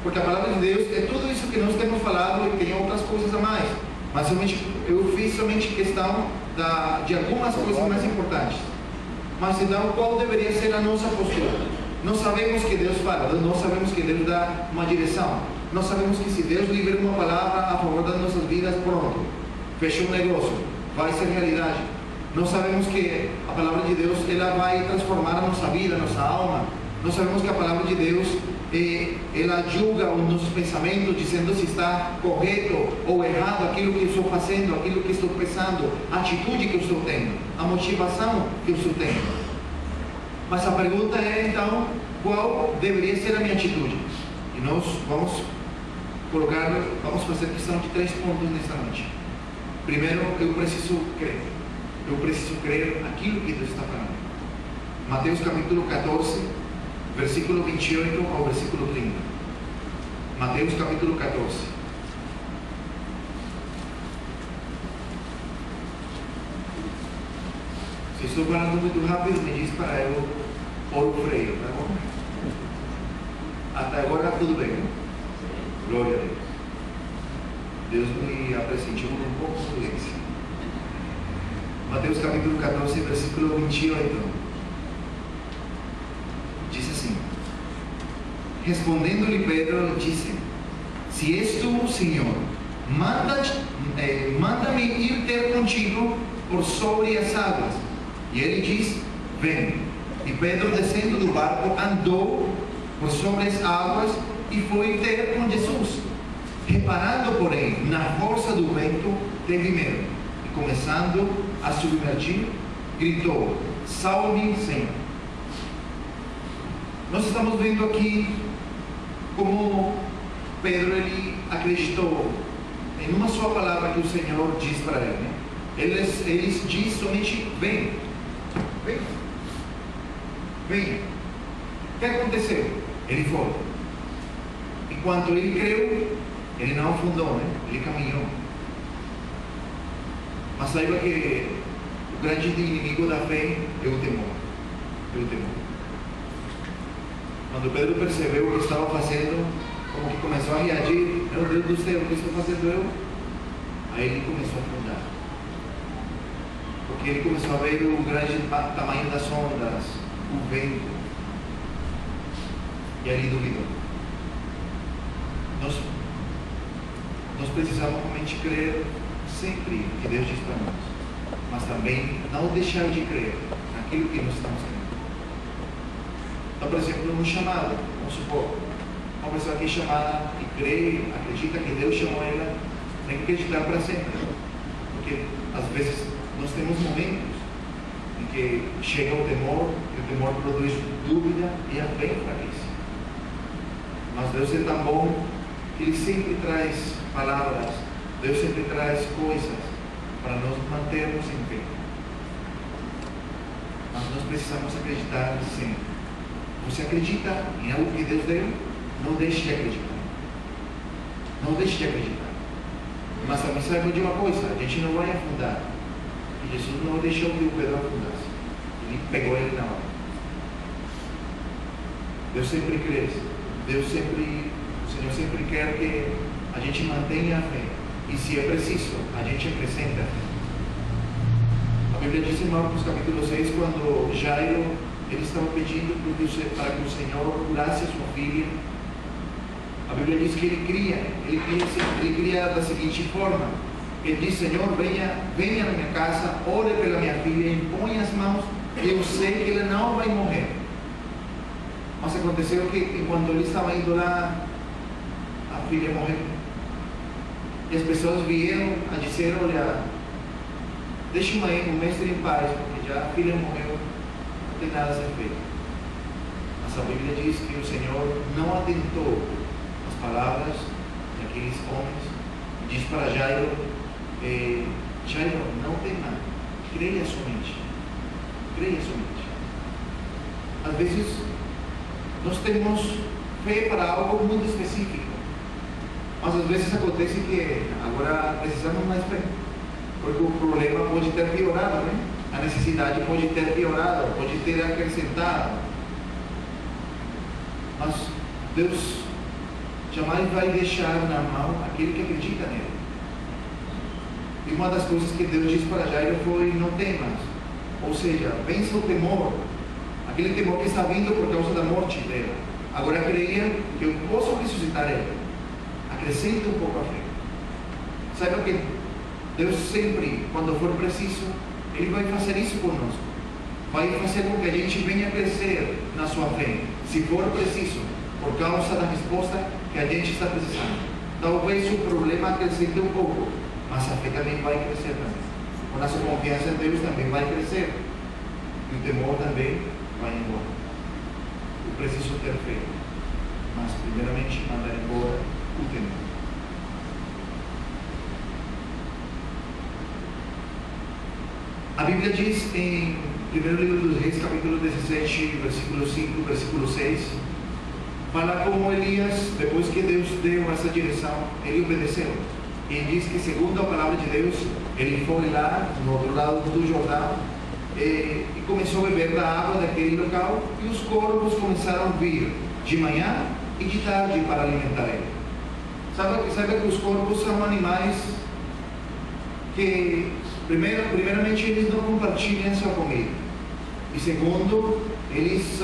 Porque a palavra de Deus é tudo isso que nós temos falado e tem outras coisas a mais. Mas eu fiz somente questão de algumas coisas mais importantes. Mas então, qual deveria ser a nossa postura? Nós sabemos que Deus fala, nós sabemos que Deus dá uma direção. Nós sabemos que se Deus libera uma palavra a favor das nossas vidas, pronto, fechou um negócio, vai ser realidade. Nós sabemos que a palavra de Deus ela vai transformar a nossa vida, a nossa alma. Nós sabemos que a palavra de Deus ela julga os nossos pensamentos, dizendo se está correto ou errado aquilo que eu estou fazendo, aquilo que estou pensando, a atitude que eu estou tendo, a motivação que eu estou tendo. Mas a pergunta é então, qual deveria ser a minha atitude? E nós vamos fazer questão de 3 pontos nesta noite. primeiro eu preciso crer. Eu preciso crer aquilo que Deus está falando. Mateus capítulo 14, versículo 28 ao versículo 30. Mateus capítulo 14. Se estou falando muito rápido, me diz para eu pôr o freio, tá bom? Até agora tudo bem, né? Glória a Deus. Deus me apresentou um pouco de português. Mateus capítulo 14, versículo 28. Diz assim: respondendo-lhe Pedro, disse: se és tu, Senhor, manda-me ir ter contigo por sobre as águas. E ele diz: vem. E Pedro, descendo do barco, andou por sobre as águas e foi ter com Jesus. Reparando, porém, na força do vento, teve medo. E começando a submergir, gritou: salve, Senhor. Nós estamos vendo aqui como Pedro ele acreditou em uma só palavra que o Senhor diz para ele, né? Ele diz somente: vem, vem, vem. O que aconteceu? Ele foi. Enquanto ele creu, ele não afundou, né? Ele caminhou. Mas saiba que o grande inimigo da fé é o temor. É o temor. Quando Pedro percebeu o que estava fazendo, como que começou a reagir: meu Deus do céu, o que estou fazendo eu? Aí ele começou a afundar. Porque ele começou a ver o grande tamanho das ondas, o vento. E ele duvidou. Nós precisamos realmente crer sempre que Deus diz para nós, mas também não deixar de crer naquilo que nós estamos crendo. Então, por exemplo, no chamado, vamos supor, uma pessoa que é chamada e crê, acredita que Deus chamou ela, tem que acreditar para sempre. Porque às vezes nós temos momentos em que chega o temor, e o temor produz dúvida e a fé enfraquece. Mas Deus é tão bom que Ele sempre traz palavras, Deus sempre traz coisas para nós mantermos em fé. Mas nós precisamos acreditar sempre. Você acredita em algo que Deus deu? Não deixe de acreditar. Não deixe de acreditar. Mas também saiba de uma coisa: a gente não vai afundar. E Jesus não deixou que o Pedro afundasse. Ele pegou ele na hora. Deus sempre cresce. O Senhor sempre quer que a gente mantenha a fé. E se é preciso, a gente acrescenta a fé. A Bíblia diz em Marcos capítulo 6, quando Jairo ele estava pedindo para que o Senhor curasse a sua filha. A Bíblia diz que ele cria da seguinte forma: ele diz: Senhor, venha na minha casa, ore pela minha filha, impõe as mãos, eu sei que ela não vai morrer. Mas aconteceu que enquanto ele estava indo lá, a filha morreu. E as pessoas vieram a dizer: olha, deixa o mestre em paz, porque já a filha morreu, não tem nada a ser feito. Mas a Bíblia diz que o Senhor não atentou às palavras daqueles homens. Diz para Jairo: Jairo, não tem nada, creia somente. Creia somente. Às vezes nós temos fé para algo muito específico, mas às vezes acontece que agora precisamos mais fé, porque o problema pode ter piorado, né? A necessidade pode ter piorado, pode ter acrescentado. Mas Deus jamais vai deixar na mão aquele que acredita nele. E uma das coisas que Deus disse para Jairo foi: não temas, ou seja, vença o temor, aquele temor que está vindo por causa da morte dela. Agora creia que eu posso ressuscitar ela. Acrescente um pouco a fé. Saiba que Deus sempre, quando for preciso, Ele vai fazer isso conosco. Vai fazer com que a gente venha crescer na sua fé, se for preciso, por causa da resposta que a gente está precisando. Talvez o problema acrescente um pouco, mas a fé também vai crescer também. A nossa confiança em Deus também vai crescer. E o temor também vai embora. Eu preciso ter fé, mas primeiramente mandar embora o temor. A Bíblia diz em 1º livro dos Reis, capítulo 17, versículo 5, versículo 6, fala como Elias, depois que Deus deu essa direção, ele obedeceu. E diz que, segundo a palavra de Deus, ele foi lá, no outro lado do Jordão, e começou a beber da água daquele local, e os corvos começaram a vir de manhã e de tarde para alimentar ele. Sabe que os corvos são animais que, primeiramente, eles não compartilham sua comida. E segundo, eles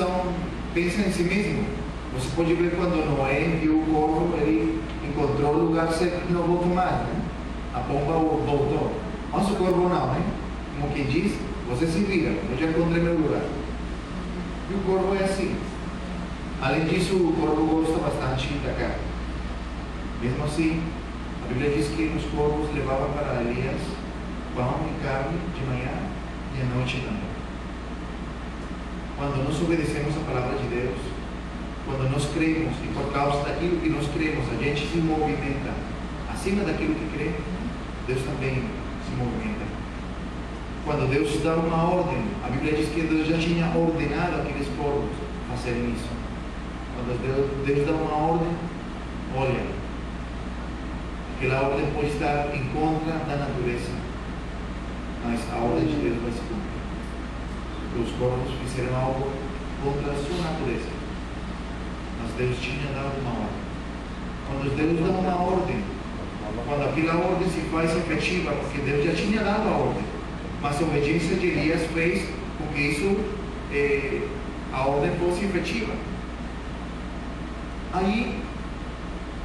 pensam em si mesmos. Você pode ver quando Noé viu o corvo, ele encontrou o lugar certo que não voltou mais, né? A pomba voltou. Mas o corvo não, né? Como quem diz, você se vira, eu já encontrei meu lugar. E o corvo é assim. Além disso, o corvo gosta bastante da carne. Mesmo assim, a Bíblia diz que os corvos levavam para Elias pão e carne de manhã e à noite também. Quando nós obedecemos a palavra de Deus, quando nós cremos, e por causa daquilo que nós cremos, a gente se movimenta acima daquilo que crê, Deus também se movimenta. Quando Deus dá uma ordem, a Bíblia diz que Deus já tinha ordenado aqueles povos fazerem isso. Quando Deus dá uma ordem, olha, aquela ordem pode estar em contra da natureza, mas a ordem de Deus vai se cumprir. Porque os corvos fizeram algo contra a sua natureza, mas Deus tinha dado uma ordem. Quando Deus dá uma ordem, quando aquela ordem se faz efetiva, porque Deus já tinha dado a ordem, mas a obediência de Elias fez com que isso, a ordem fosse efetiva. Aí,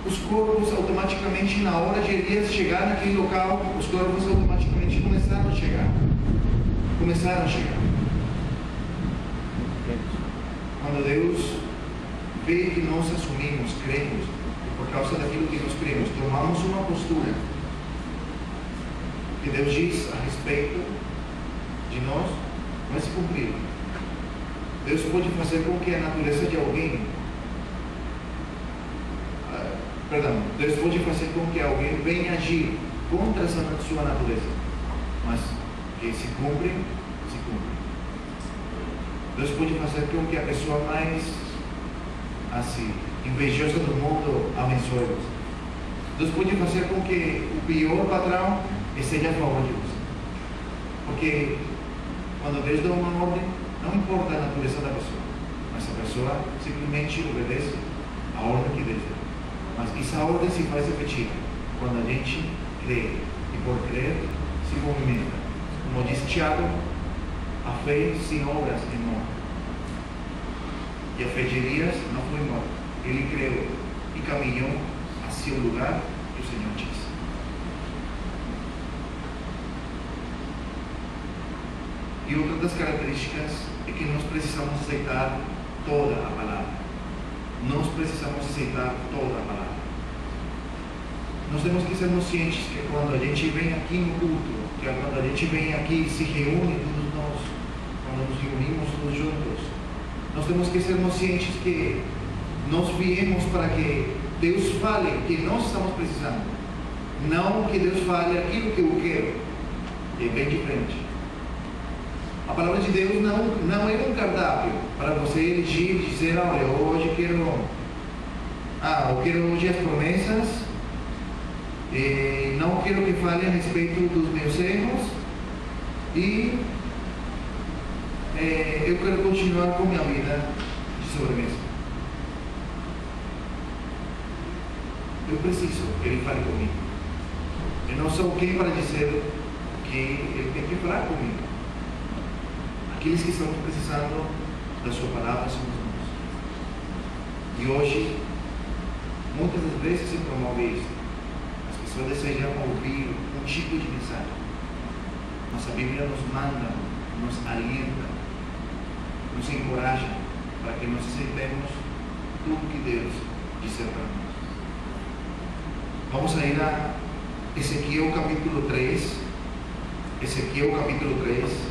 os corvos automaticamente, na hora de Elias chegar naquele local, os corvos automaticamente começaram a chegar. Quando Deus vê que nós assumimos, cremos, e por causa daquilo que nós cremos, tomamos uma postura que Deus diz a respeito de nós, vai se cumprir. Deus pode fazer com que a natureza de alguém, Deus pode fazer com que alguém venha agir contra essa sua natureza, mas que se cumpre. Deus pode fazer com que a pessoa mais assim, invejosa do mundo abençoe você. Deus pode fazer com que o pior patrão esteja a favor de você. Porque quando Deus dá uma ordem, não importa a natureza da pessoa, mas a pessoa simplesmente obedece a ordem que Deus dá. Mas essa ordem se faz efetiva quando a gente crê, e por crer se movimenta. Como diz Tiago, a fé sem obras é morta. E a fé de Elias não foi morta. Ele creu e caminhou hacia o lugar que o Senhor disse. E outra das características é que nós precisamos aceitar toda a palavra. Nós precisamos aceitar toda a palavra. Nós temos que ser cientes que quando a gente vem aqui no culto, que quando a gente vem aqui e se reúne todos nós, quando nos reunimos todos juntos, nós temos que ser cientes que nós viemos para que Deus fale o que nós estamos precisando, não que Deus fale aquilo que eu quero. É bem diferente. A palavra de Deus não é um cardápio para você elegir e dizer, olha, hoje eu quero hoje as promessas, e não quero que fale a respeito dos meus erros, e eu quero continuar com minha vida de sobremesa. Eu preciso que Ele fale comigo. Eu não sou quem para dizer que Ele tem que falar comigo. Aqueles que estamos precisando da sua palavra somos nós. E hoje, muitas das vezes se promove isso. As pessoas desejam ouvir um tipo de mensagem. Mas a Bíblia nos manda, nos alienta, nos encoraja para que nós aceitemos tudo que Deus disse para nós. Vamos a ir a Ezequiel capítulo 3. Ezequiel capítulo 3.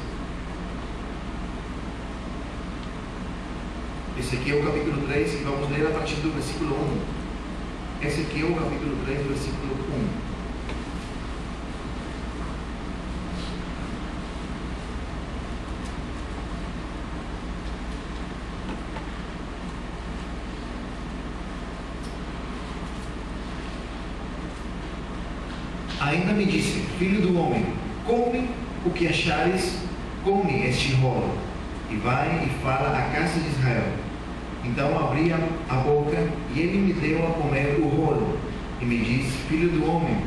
Ezequiel capítulo 3, e vamos ler a partir do versículo 1. Ezequiel capítulo 3, versículo 1. Ainda me disse: filho do homem, come o que achares, come este rolo, e vai e fala à casa de Israel. Então abri a boca, e ele me deu a comer o rolo, e me disse: filho do homem,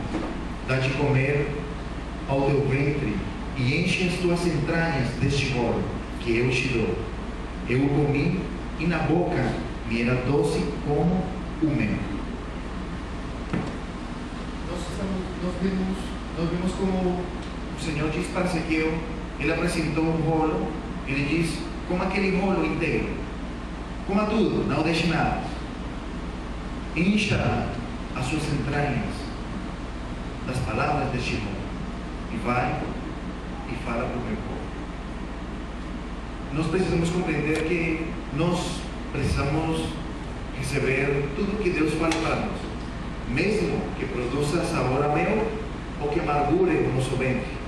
dá de comer ao teu ventre, e enche as tuas entranhas deste rolo, que eu te dou. Eu o comi, e na boca me era doce como o mel. Nós vimos como o Senhor disse para Ezequiel, ele apresentou um rolo, ele diz: coma aquele rolo inteiro, coma tudo, não deixe nada, encha as suas entranhas das palavras deste rolo, e vai e fala para o meu povo. Nós precisamos compreender que nós precisamos receber tudo que Deus fala para nós, mesmo que produza sabor a mel ou que amargure o nosso ventre.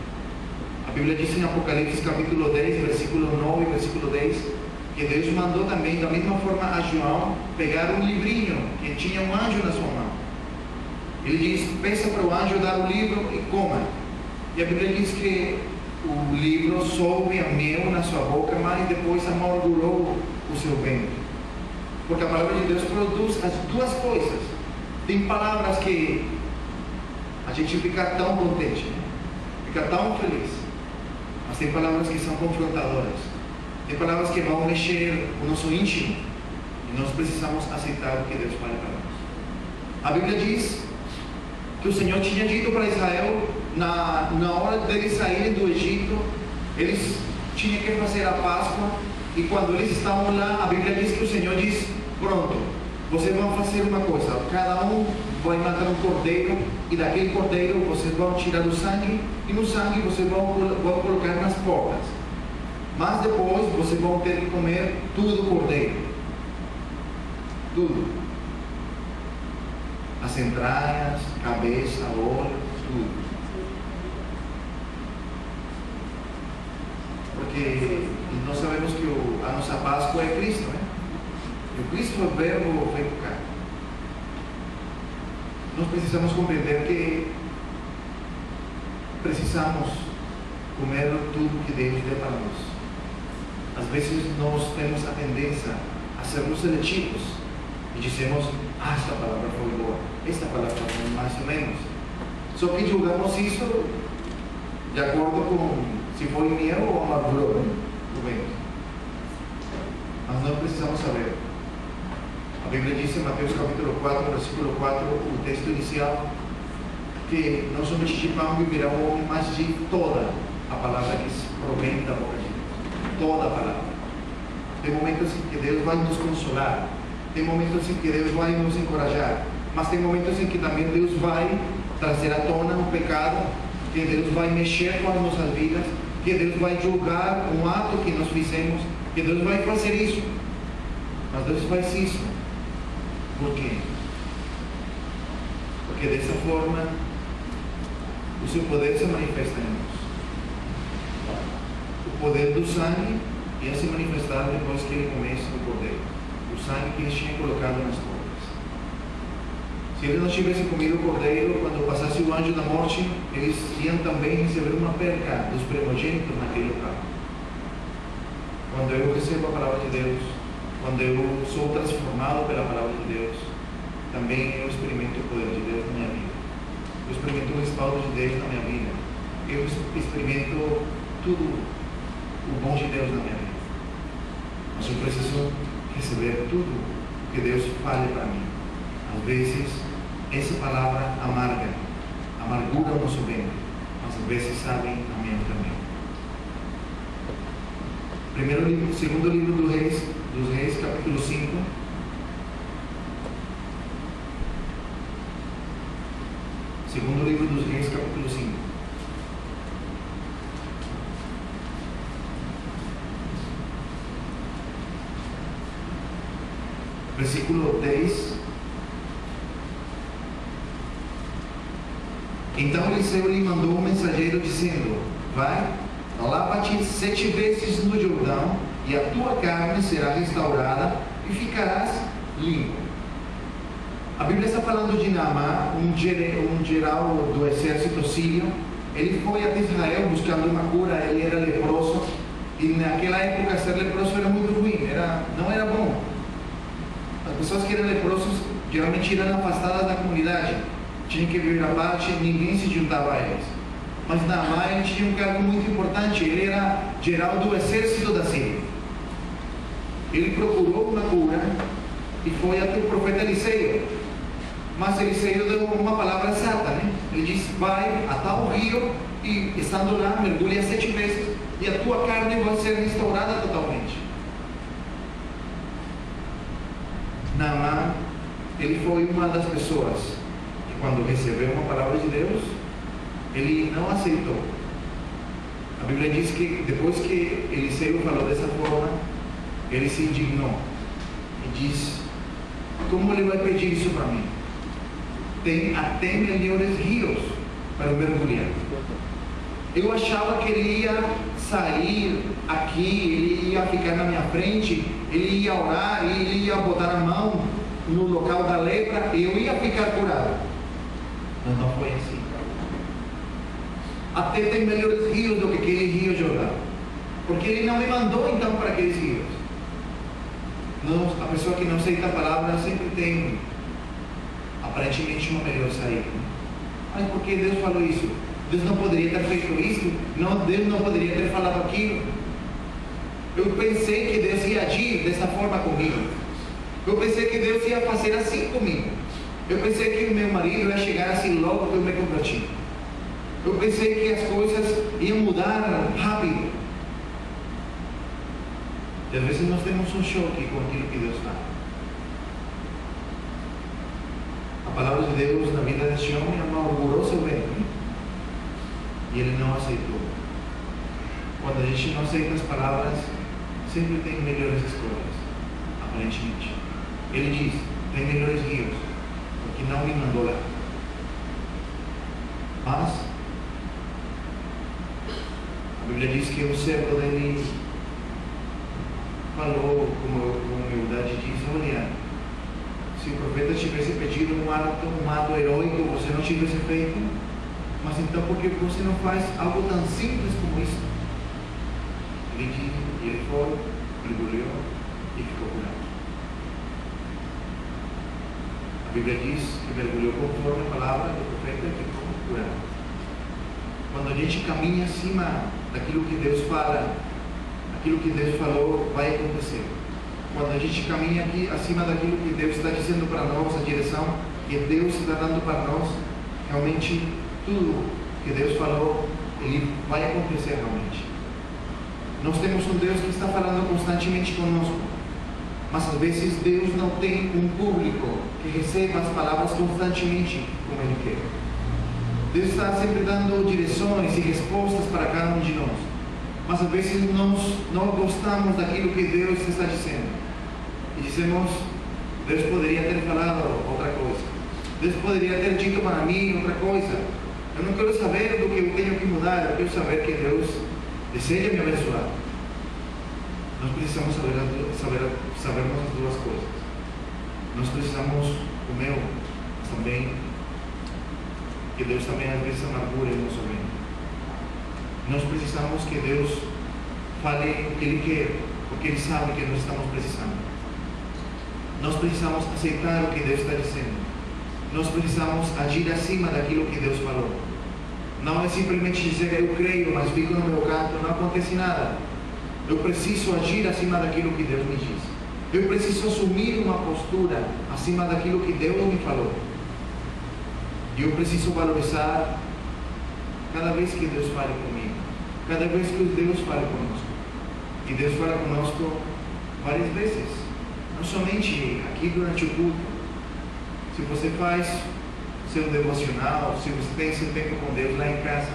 A Bíblia diz em Apocalipse capítulo 10, versículo 9 e versículo 10, que Deus mandou também, da mesma forma, a João pegar um livrinho que tinha um anjo na sua mão. Ele diz: peça para o anjo dar o livro e coma. E a Bíblia diz que o livro soube a mel na sua boca, mas depois amargurou o seu ventre. Porque a palavra de Deus produz as duas coisas. Tem palavras que a gente fica tão contente, fica tão feliz, mas tem palavras que são confrontadoras, tem palavras que vão mexer o nosso íntimo, e nós precisamos aceitar o que Deus fala para nós. A Bíblia diz que o Senhor tinha dito para Israel, na hora deles saírem do Egito, eles tinham que fazer a Páscoa, e quando eles estavam lá, a Bíblia diz que o Senhor diz: pronto, vocês vão fazer uma coisa, cada um vai matar um cordeiro, e daquele cordeiro vocês vão tirar o sangue, e no sangue vocês vão colocar nas portas, mas depois vocês vão ter que comer tudo do cordeiro, tudo, as entranhas, cabeça, olhos, tudo. Porque nós sabemos que a nossa Páscoa é Cristo, né? E o Cristo é o verbo feito carne. Nós precisamos compreender que precisamos comer tudo que Deus deu para nós. Às vezes nós temos a tendência a sermos seletivos e dizemos: esta palavra foi boa, esta palavra foi mais ou menos. Só que julgamos isso de acordo com se foi mel ou amargura do vento. Mas nós precisamos saber. A Bíblia diz em Mateus capítulo 4, versículo 4, o texto inicial, que não somente de pão viverá o homem, mas de toda a palavra que provém da boca de Deus. Toda a palavra. Tem momentos em que Deus vai nos consolar, tem momentos em que Deus vai nos encorajar, mas tem momentos em que também Deus vai trazer à tona o pecado, que Deus vai mexer com as nossas vidas, que Deus vai julgar um ato que nós fizemos, que Deus vai fazer isso. Mas Deus faz isso. Por quê? Porque dessa forma o seu poder se manifesta em nós. O poder do sangue ia se manifestar depois que ele comesse o cordeiro. O sangue que eles tinham colocado nas portas. Se eles não tivessem comido o cordeiro, quando passasse o anjo da morte, eles iam também receber uma perca dos primogênitos naquele local. Quando eu recebo a palavra de Deus, quando eu sou transformado pela palavra de Deus, também eu experimento o poder de Deus na minha vida. Eu experimento o respaldo de Deus na minha vida. Eu experimento tudo o bom de Deus na minha vida. Mas eu preciso receber tudo o que Deus fale para mim. Às vezes, essa palavra amargura o nosso bem, mas às vezes sabem a minha também. Segundo livro dos Reis, capítulo 5. Segundo livro dos Reis, capítulo 5. Versículo 10. Então Eliseu lhe mandou um mensageiro dizendo: vai, lava-te 7 vezes no Jordão, e a tua carne será restaurada e ficarás limpo. A Bíblia está falando de Naamã, um geral do exército sírio. Ele foi até Israel buscando uma cura, ele era leproso. E naquela época ser leproso era muito ruim, não era bom. As pessoas que eram leprosos geralmente eram afastadas da comunidade, tinham que viver à parte, ninguém se juntava a eles. Mas Naamã ele tinha um cargo muito importante, ele era geral do exército da Síria. Ele procurou uma cura e foi até o profeta Eliseu. Mas Eliseu deu uma palavra exata, né? Ele disse: vai a tal rio e, estando lá, mergulha 7 vezes e a tua carne vai ser restaurada totalmente. Naamã, ele foi uma das pessoas que, quando recebeu uma palavra de Deus, ele não aceitou. A Bíblia diz que depois que Eliseu falou dessa forma, ele se indignou e disse: como ele vai pedir isso para mim? Tem até melhores rios para mergulhar. Eu achava que ele ia sair aqui, ele ia ficar na minha frente, ele ia orar, ele ia botar a mão no local da lepra e eu ia ficar curado. Mas não foi assim. Até tem melhores rios do que aquele rio Jordão, porque ele não me mandou então para aqueles rios. Não, a pessoa que não aceita a palavra sempre tem aparentemente uma melhor saída. Mas por que Deus falou isso? Deus não poderia ter feito isso? Não, Deus não poderia ter falado aquilo? Eu pensei que Deus ia agir dessa forma comigo. Eu pensei que Deus ia fazer assim comigo. Eu pensei que o meu marido ia chegar assim logo que eu me converti. Eu pensei que as coisas iam mudar rápido. E às vezes nós temos um choque com aquilo que Deus faz. A palavra de Deus na vida deste homem amargurou seu ventre e ele não aceitou. Quando a gente não aceita as palavras, sempre tem melhores escolhas, aparentemente. Ele diz: tem melhores rios, porque não me mandou lá. Mas a Bíblia diz que o servo dele falou com humildade e disse: olha, se o profeta tivesse pedido um ato heróico, você não tivesse feito, mas então por que você não faz algo tão simples como isso? Ele foi, mergulhou e ficou curado. A Bíblia diz que mergulhou conforme a palavra do profeta e ficou curado. Quando a gente caminha acima daquilo que Deus fala, aquilo que Deus falou vai acontecer. Quando a gente caminha aqui acima daquilo que Deus está dizendo para nós, a direção que Deus está dando para nós, realmente tudo que Deus falou, ele vai acontecer realmente. Nós temos um Deus que está falando constantemente conosco, mas às vezes Deus não tem um público que receba as palavras constantemente como Ele quer. Deus está sempre dando direções e respostas para cada um de nós, mas às vezes nós não gostamos daquilo que Deus está dizendo e dizemos: Deus poderia ter falado outra coisa, Deus poderia ter dito para mim outra coisa. Eu não quero saber do que eu tenho que mudar, eu quero saber que Deus deseja me abençoar. Nós precisamos sabermos as duas coisas. Nós precisamos comer também, que Deus também às vezes amargura em nosso bem. Nós precisamos que Deus fale o que Ele quer, porque Ele sabe que nós estamos precisando. Nós precisamos aceitar o que Deus está dizendo. Nós precisamos agir acima daquilo que Deus falou. Não é simplesmente dizer: eu creio, mas fico no meu canto, não acontece nada. Eu preciso agir acima daquilo que Deus me diz. Eu preciso assumir uma postura acima daquilo que Deus me falou. E eu preciso valorizar cada vez que Deus fale comigo, cada vez que Deus fale conosco. E Deus fala conosco várias vezes, não somente aqui durante o culto. Se você faz seu devocional, se você tem seu tempo com Deus lá em casa,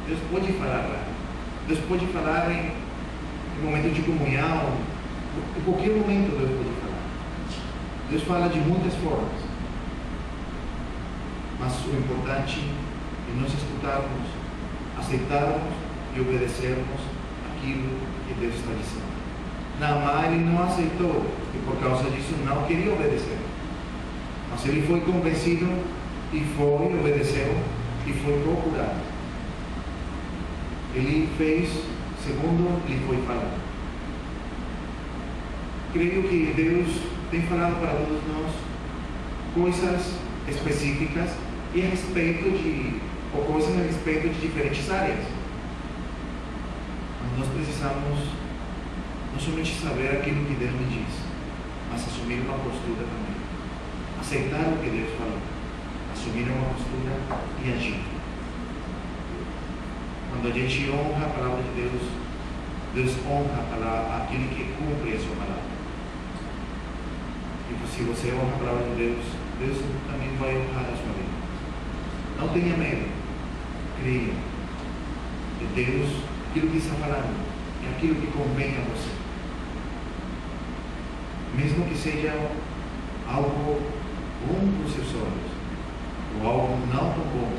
Deus pode falar lá. Deus pode falar em momento de comunhão, em qualquer momento Deus pode falar. Deus fala de muitas formas. Mas o importante é nós escutarmos, aceitarmos e obedecermos aquilo que Deus está dizendo. Naamã, ele não aceitou e por causa disso não queria obedecer. Mas ele foi convencido e foi, obedeceu e foi procurado. Ele fez segundo lhe foi falado. Creio que Deus tem falado para todos nós coisas específicas e a respeito de, ou coisas a respeito de diferentes áreas. Mas nós precisamos não somente saber aquilo que Deus me diz, mas assumir uma postura também. Aceitar o que Deus falou, assumir uma postura e agir. Quando a gente honra a palavra de Deus, Deus honra aquele que cumpre a sua palavra. E se você honra a palavra de Deus, Deus também vai honrar a sua vida. Não tenha medo, creia que Deus, aquilo que está falando, é aquilo que convém a você. Mesmo que seja algo bom para os seus olhos, ou algo não tão bom,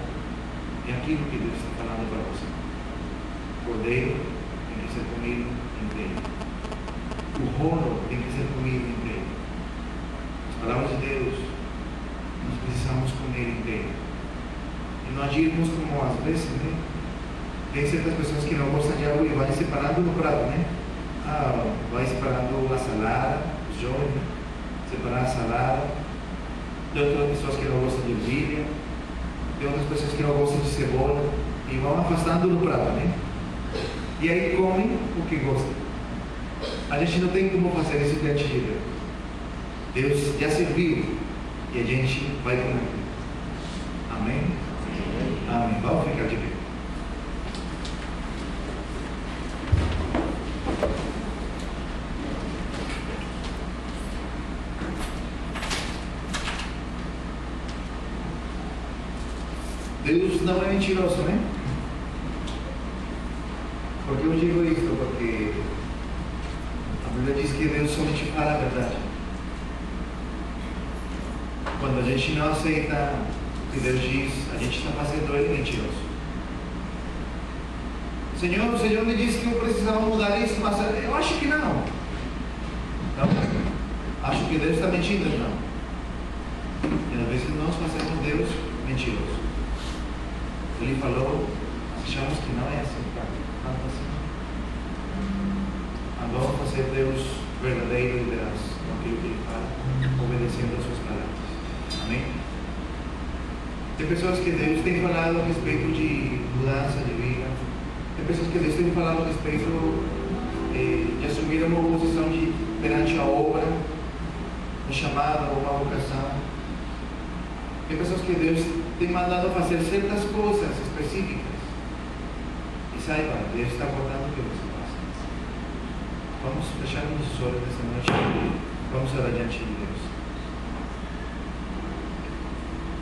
é aquilo que Deus está falando para você. O cordeiro tem que ser comido inteiro. O rolo tem que ser comido inteiro. As palavras de Deus, nós precisamos comer inteiro. E não agirmos como às vezes, né? Tem certas pessoas que não gostam de algo e vai separando no prato, né? Vai separando a salada, os jovens, né? Separar a salada. Tem outras pessoas que não gostam de ervilha. Tem outras pessoas que não gostam de cebola. E vão afastando no prato, né? E aí comem o que gostam. A gente não tem como fazer isso diante de Deus. Deus já serviu e a gente vai comer. Amém? Amém. Vamos ficar de pé. Deus não é mentiroso, né? Por que eu digo isso? Porque a Bíblia diz que Deus somente fala a verdade. Quando a gente não aceita o que Deus diz, a gente está fazendo Ele mentiroso. O Senhor me disse que eu precisava mudar isso, mas eu acho que não. Então, acho que Deus está mentindo, não. E às vezes nós fazemos Deus mentiroso. Ele falou, achamos que não é assim, tá? Tanto assim. Vamos fazer Deus verdadeiro e veraz com aquilo que Ele fala, obedecendo as suas palavras. Amém? Tem pessoas que Deus tem falado a respeito de mudança de vida. Tem pessoas que Deus tem falado a respeito de assumir uma posição perante a obra, um chamado ou uma vocação. Tem pessoas que Deus tem mandado fazer certas coisas específicas. E saiba, Deus está guardando o que você faça. Vamos fechar nossos olhos nessa noite. Vamos orar diante de Deus.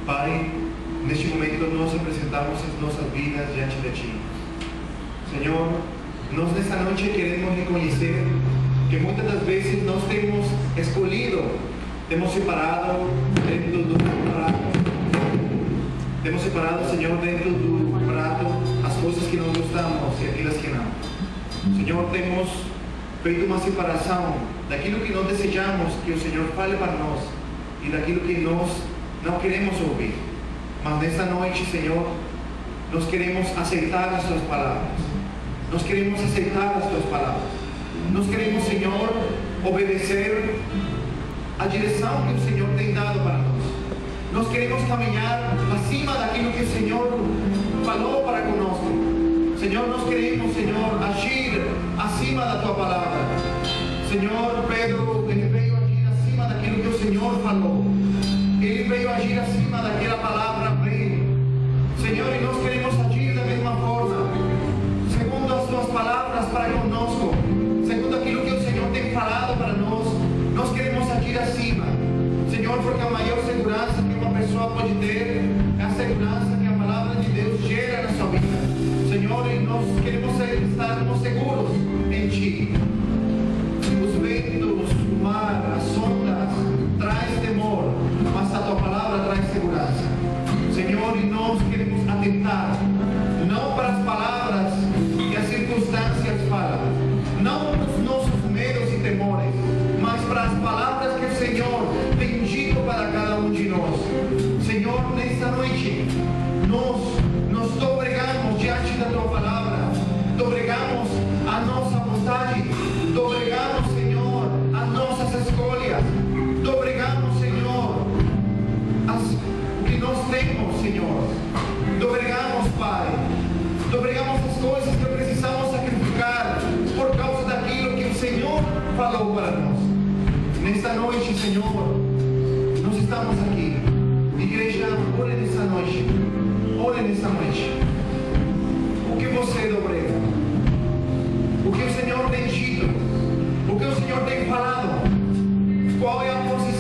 Pai, neste momento nós apresentamos as nossas vidas diante de Ti. Senhor, nós nessa noite queremos reconhecer que muitas das vezes nós temos escolhido, temos separado dentro do prato. Temos separado, Senhor, dentro do prato as coisas que nós gostamos e aquelas que não. Senhor, temos feito uma separação daquilo que nós desejamos que o Senhor fale para nós e daquilo que nós não queremos ouvir. Mas nesta noite, Senhor, nós queremos aceitar as Tuas palavras. Nós queremos aceitar as Tuas palavras. Nós queremos, Senhor, obedecer a direção que o Senhor tem dado para nós. Nós queremos caminhar acima daquilo que o Senhor falou para conosco. Senhor, nós queremos, Senhor, agir acima da Tua palavra. Senhor, Pedro, ele veio agir acima daquilo que o Senhor falou. Ele veio agir acima daquela palavra veio. Senhor, e nós queremos agir da mesma forma, segundo as Tuas palavras para conosco, segundo aquilo que o Senhor tem falado para nós. Nós queremos agir acima, Senhor, porque a maior segurança que uma pessoa pode ter é a segurança que a palavra de Deus gera na sua vida. Senhor, e nós queremos estarmos seguros em Ti. Os ventos, o mar, as ondas traz temor, mas a Tua palavra traz segurança. Senhor, e nós queremos atentar não para as palavras que as circunstâncias falam, não para os nossos medos e temores, mas para as palavras que o Senhor tem dito para cada um de nós. Senhor, nós estamos aqui. Igreja, ore nessa noite. Ore nessa noite. O que você dobrega? O que o Senhor tem dito? O que o Senhor tem falado? Qual é a posição